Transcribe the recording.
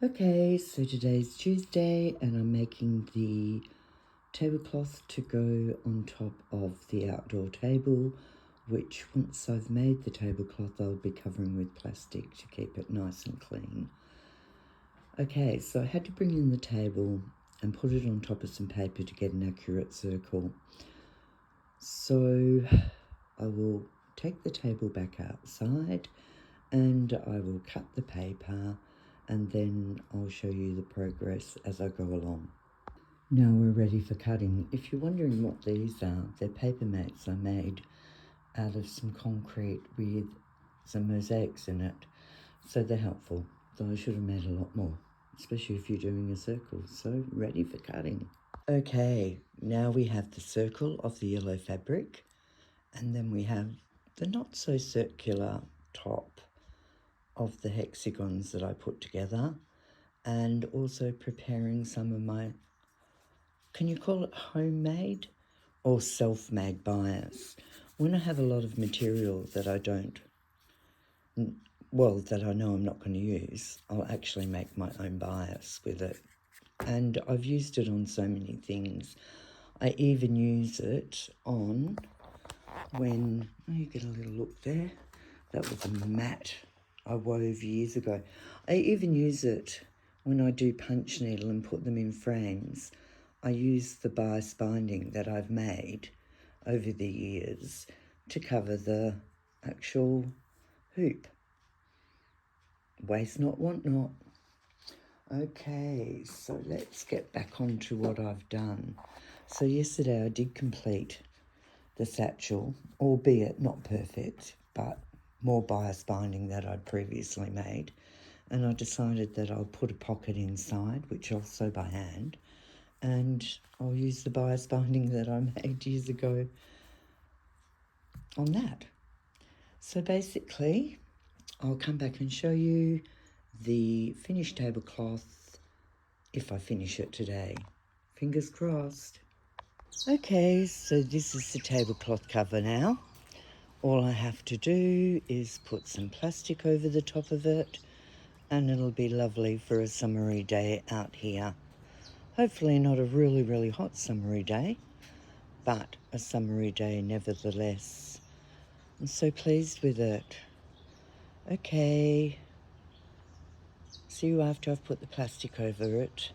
Okay, so today's Tuesday and I'm making the tablecloth to go on top of the outdoor table, which once I've made the tablecloth I'll be covering with plastic to keep it nice and clean. Okay, so I had to bring in the table and put it on top of some paper to get an accurate circle. So I will take the table back outside and I will cut the paper and then I'll show you the progress as I go along. Now we're ready for cutting. If you're wondering what these are, they're paper mats I made out of some concrete with some mosaics in it. So they're helpful, though I should have made a lot more, especially if you're doing a circle. So ready for cutting. Okay, now we have the circle of the yellow fabric, and then we have the not so circular top of the hexagons that I put together, and also preparing some of my, can you call it homemade or self-made bias? When I have a lot of material that I don't, well, that I know I'm not going to use, I'll actually make my own bias with it. And I've used it on so many things. I even use it on when, oh, you get a little look there. That was a mat I wove years ago. I even use it when I do punch needle and put them in frames. I use the bias binding that I've made over the years to cover the actual hoop. Waste not, want not. Okay, so let's get back on to what I've done. So yesterday I did complete the satchel, albeit not perfect, but more bias binding that I'd previously made. And I decided that I'll put a pocket inside, which I'll sew by hand, and I'll use the bias binding that I made years ago on that. So basically, I'll come back and show you the finished tablecloth if I finish it today. Fingers crossed. Okay, so this is the tablecloth cover now. All I have to do is put some plastic over the top of it and it'll be lovely for a summery day out here. Hopefully not a really, really hot summery day, but a summery day nevertheless. I'm so pleased with it. Okay, see you after I've put the plastic over it.